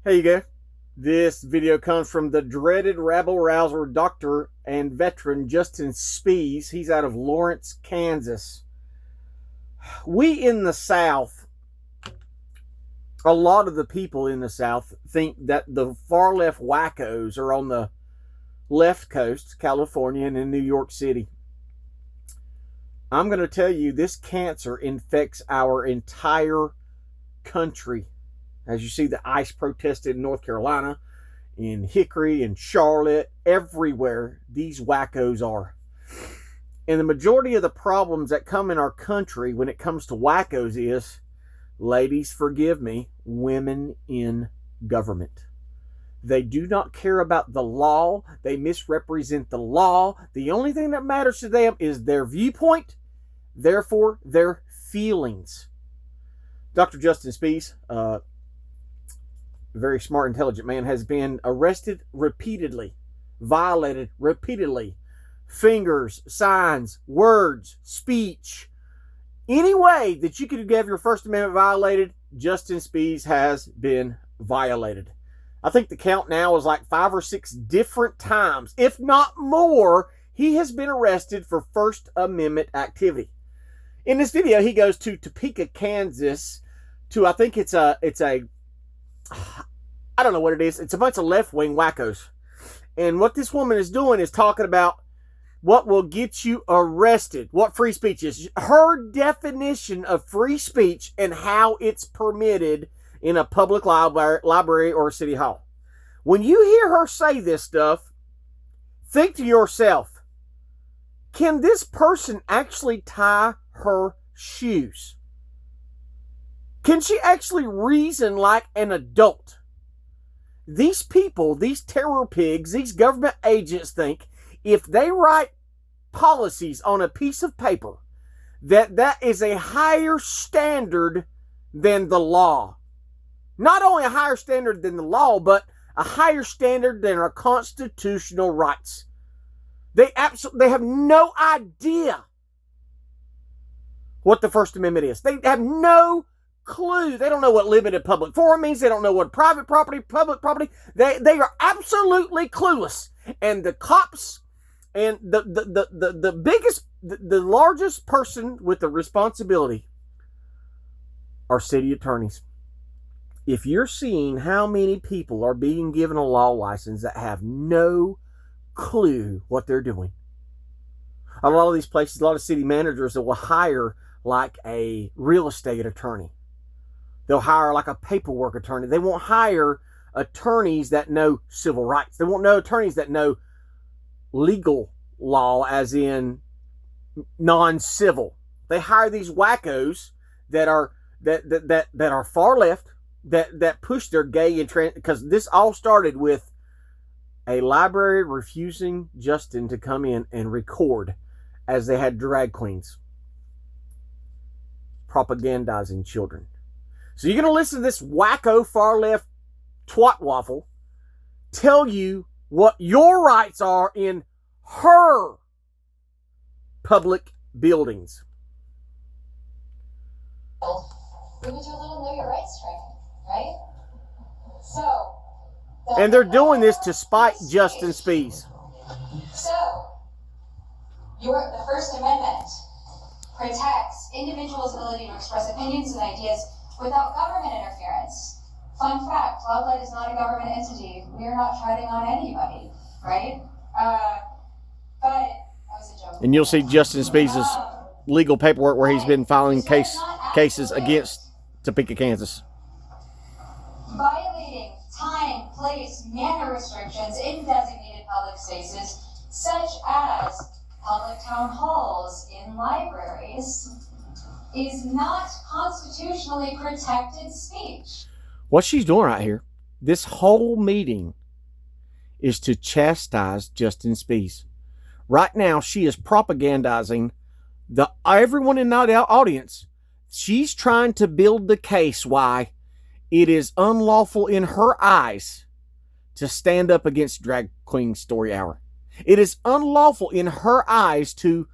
Here you go. This video comes from the dreaded rabble-rouser doctor and veteran Justin Speihs. He's out of Lawrence, Kansas. We in the South, a lot of the people in the South think that the far-left wackos are on the left coast, California, and in New York City. I'm going to tell you, this cancer infects our entire country. As you see, the ICE protested in North Carolina, in Hickory, in Charlotte, everywhere these wackos are. And the majority of the problems that come in our country when it comes to wackos is, ladies, forgive me, women in government. They do not care about the law. They misrepresent the law. The only thing that matters to them is their viewpoint, therefore their feelings. Dr. Justin Speihs, very smart, intelligent man, has been arrested repeatedly, violated repeatedly. Fingers, signs, words, speech. Any way that you could have your First Amendment violated, Justin Speihs has been violated. I think the count now is like 5 or 6 different times, if not more, he has been arrested for First Amendment activity. In this video, he goes to Topeka, Kansas, to, I think it's a I don't know what it is. It's a bunch of left-wing wackos. And what this woman is doing is talking about what will get you arrested, what free speech is. Her definition of free speech and how it's permitted in a public library or a city hall. When you hear her say this stuff, think to yourself, can this person actually tie her shoes? Can she actually reason like an adult? These people, these terror pigs, these government agents think if they write policies on a piece of paper, that is a higher standard than the law. Not only a higher standard than the law, but a higher standard than our constitutional rights. They have no idea what the First Amendment is. They have no clue. They don't know what limited public forum means. They don't know what private property, public property. They are absolutely clueless. And the cops and the biggest, the largest person with the responsibility are city attorneys. If you're seeing how many people are being given a law license that have no clue what they're doing, a lot of these places, a lot of city managers that will hire like a real estate attorney. They'll hire like a paperwork attorney. They won't hire attorneys that know civil rights. They won't know attorneys that know legal law, as in non-civil. They hire these wackos that are far left, that push their gay and trans, because this all started with a library refusing Justin to come in and record as they had drag queens propagandizing children. So you're going to listen to this wacko far-left twat waffle tell you what your rights are in her public buildings. We would do a little know your rights training, right? And they're doing this to spite Justin Speihs. So, the First Amendment protects individuals' ability to express opinions and ideas without government interference. Fun fact, Loud Light is not a government entity. We are not treading on anybody, right? But that was a joke. And you'll see Justin Speihs' legal paperwork where he's been filing cases against Topeka, Kansas. Violating time, place, manner restrictions in designated public spaces, such as public town halls, in libraries, is not constitutionally protected speech. What she's doing right here, this whole meeting, is to chastise Justin Speihs. Right now, she is propagandizing everyone in that audience. She's trying to build the case why it is unlawful in her eyes to stand up against Drag Queen Story Hour. It is unlawful in her eyes to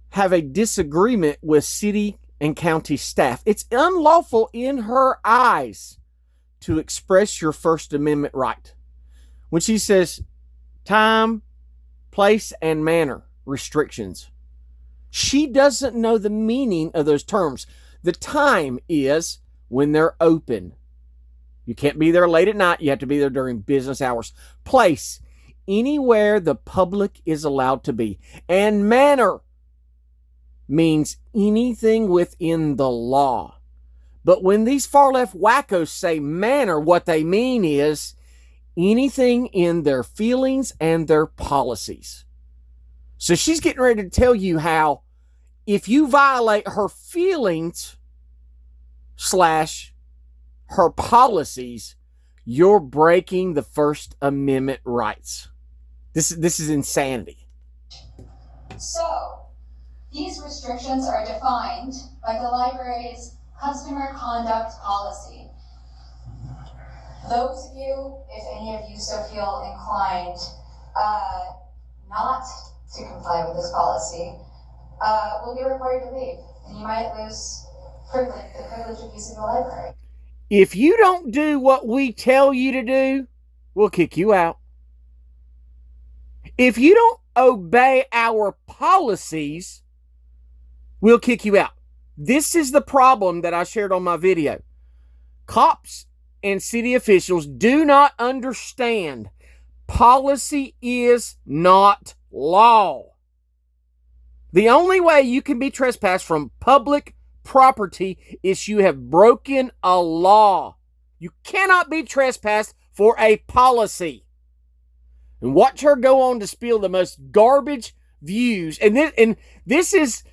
have a disagreement with city and county staff. It's unlawful in her eyes to express your First Amendment right. When she says time, place, and manner restrictions, she doesn't know the meaning of those terms. The time is when they're open. You can't be there late at night. You have to be there during business hours. Place, anywhere the public is allowed to be. And manner means anything within the law. But when these far left wackos say manner, what they mean is anything in their feelings and their policies. So she's getting ready to tell you how if you violate her feelings / her policies, you're breaking the First Amendment rights. This is insanity. So, these restrictions are defined by the library's customer conduct policy. Those of you, if any of you so feel inclined not to comply with this policy, will be required to leave, and you might lose the privilege of using the library. If you don't do what we tell you to do, we'll kick you out. If you don't obey our policies, we'll kick you out. This is the problem that I shared on my video. Cops and city officials do not understand policy is not law. The only way you can be trespassed from public property is you have broken a law. You cannot be trespassed for a policy. And watch her go on to spill the most garbage views. And this is,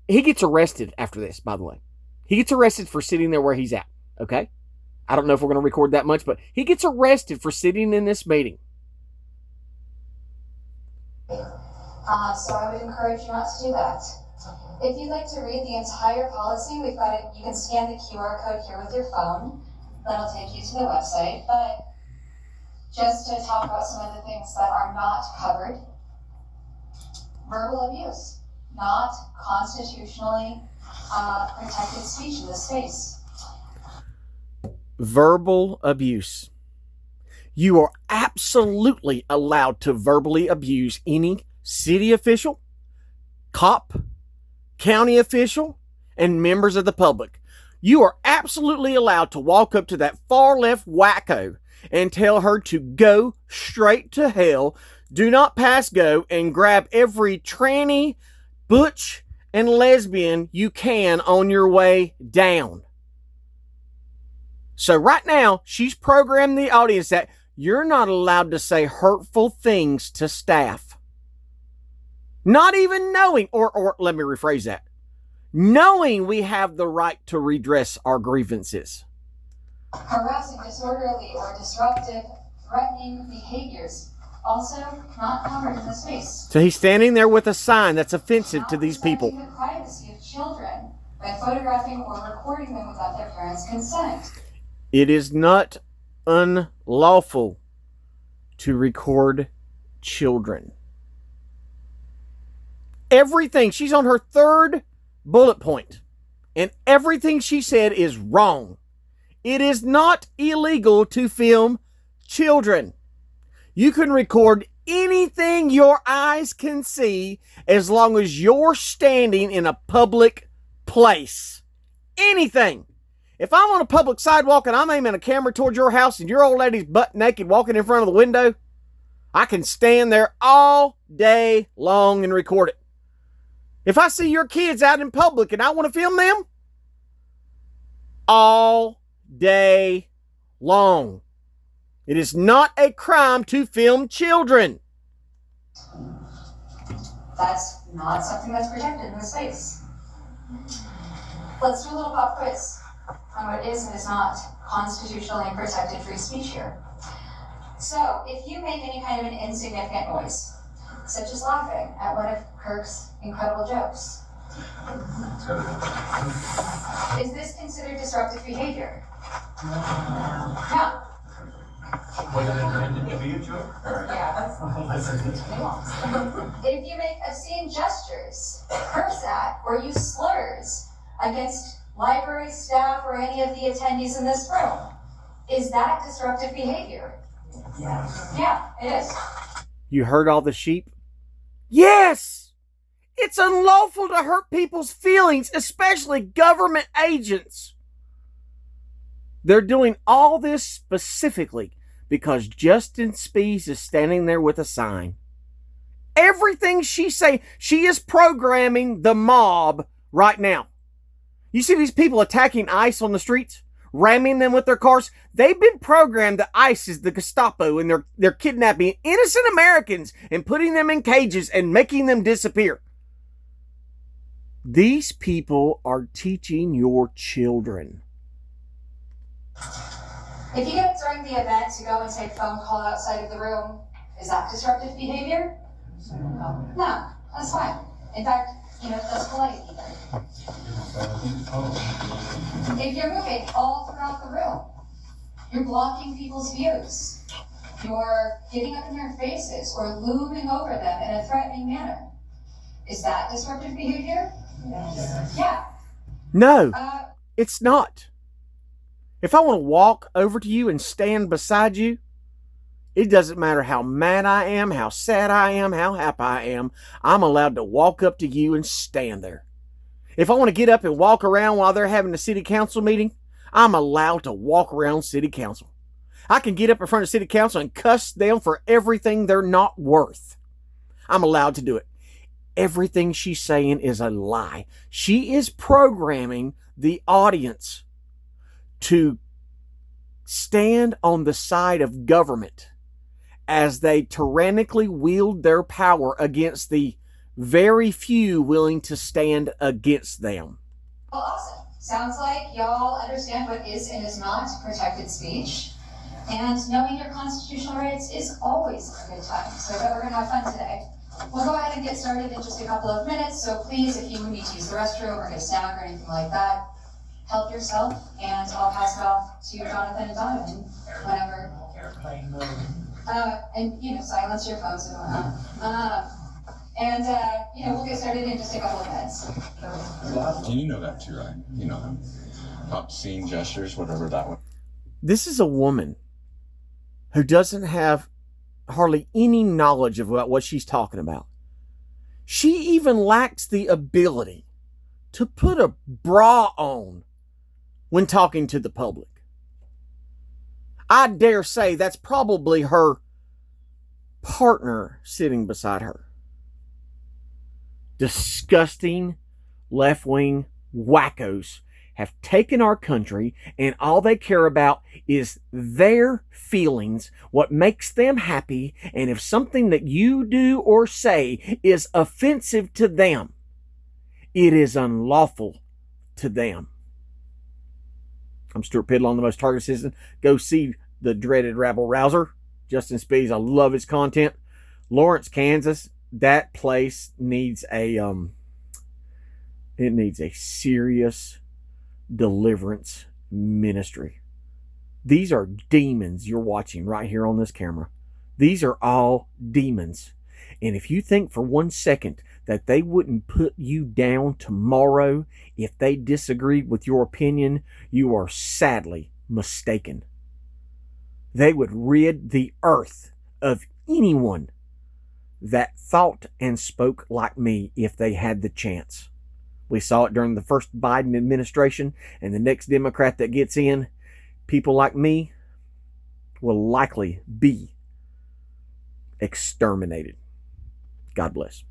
he gets arrested after this, by the way. He gets arrested for sitting there where he's at, okay? I don't know if we're going to record that much, but he gets arrested for sitting in this meeting. So I would encourage you not to do that. If you'd like to read the entire policy, we've got it. You can scan the QR code here with your phone. That'll take you to the website. But just to talk about some of the things that are not covered, verbal abuse, not constitutionally protected speech in this space. Verbal abuse. You are absolutely allowed to verbally abuse any city official, cop, county official, and members of the public. You are absolutely allowed to walk up to that far left wacko and tell her to go straight to hell, do not pass go, and grab every tranny, butch, and lesbian you can on your way down. So right now, she's programmed the audience that you're not allowed to say hurtful things to staff. Not even knowing, or let me rephrase that, knowing we have the right to redress our grievances. Harassing, disorderly, or disruptive, threatening behaviors, also not covered in this space. So he's standing there with a sign that's offensive to these people. Not respecting the privacy of children by photographing or recording them without their parents' consent. It is not unlawful to record children. Everything, she's on her third bullet point, and everything she said is wrong. It is not illegal to film children. You can record anything your eyes can see as long as you're standing in a public place. Anything. If I'm on a public sidewalk and I'm aiming a camera towards your house and your old lady's butt naked walking in front of the window, I can stand there all day long and record it. If I see your kids out in public and I want to film them, all day long. It is not a crime to film children. That's not something that's protected in the space. Let's do a little pop quiz on what is and is not constitutionally protected free speech here. So, if you make any kind of an insignificant noise, such as laughing at one of Kirk's incredible jokes, is this considered disruptive behavior? No. Was it intended to be a joke? Yeah. If you make obscene gestures, curse at, or use slurs against library staff or any of the attendees in this room, Is that disruptive behavior? Yeah, it is. You heard all the sheep? Yes! It's unlawful to hurt people's feelings, especially government agents. They're doing all this specifically because Justin Speihs is standing there with a sign. Everything she's saying, she is programming the mob right now. You see these people attacking ICE on the streets, ramming them with their cars? They've been programmed that ICE is the Gestapo, and they're kidnapping innocent Americans and putting them in cages and making them disappear. These people are teaching your children. If you get during the event to go and take a phone call outside of the room, is that disruptive behavior? No, that's fine. In fact, that's polite even. If you're moving all throughout the room, you're blocking people's views. You're getting up in their faces or looming over them in a threatening manner. Is that disruptive behavior? Yeah. No, it's not. If I want to walk over to you and stand beside you, it doesn't matter how mad I am, how sad I am, how happy I am, I'm allowed to walk up to you and stand there. If I want to get up and walk around while they're having a city council meeting, I'm allowed to walk around city council. I can get up in front of city council and cuss them for everything they're not worth. I'm allowed to do it. Everything she's saying is a lie. She is programming the audience to stand on the side of government as they tyrannically wield their power against the very few willing to stand against them. Well, awesome. Sounds like y'all understand what is and is not protected speech. And knowing your constitutional rights is always a good time. So I bet we're going to have fun today. We'll go ahead and get started in just a couple of minutes. So please, if you need to use the restroom or get a snack or anything like that, help yourself, and I'll pass it off to Jonathan and Donovan whenever. And silence your phones and whatnot. We'll get started in just a couple of minutes. And you know that too, right? You know them. Obscene gestures, whatever that one. This is a woman who doesn't have hardly any knowledge of what she's talking about. She even lacks the ability to put a bra on when talking to the public. I dare say that's probably her partner sitting beside her. Disgusting left-wing wackos have taken our country, and all they care about is their feelings, what makes them happy, and if something that you do or say is offensive to them, it is unlawful to them. I'm Stuart Pidlon, the most targeted citizen. Go see the dreaded rabble rouser, Justin Speihs. I love his content. Lawrence, Kansas, that place needs a serious deliverance ministry. These are demons you're watching right here on this camera. These are all demons. And if you think for 1 second that they wouldn't put you down tomorrow if they disagreed with your opinion, you are sadly mistaken. They would rid the earth of anyone that thought and spoke like me if they had the chance. We saw it during the first Biden administration, and the next Democrat that gets in, people like me will likely be exterminated. God bless.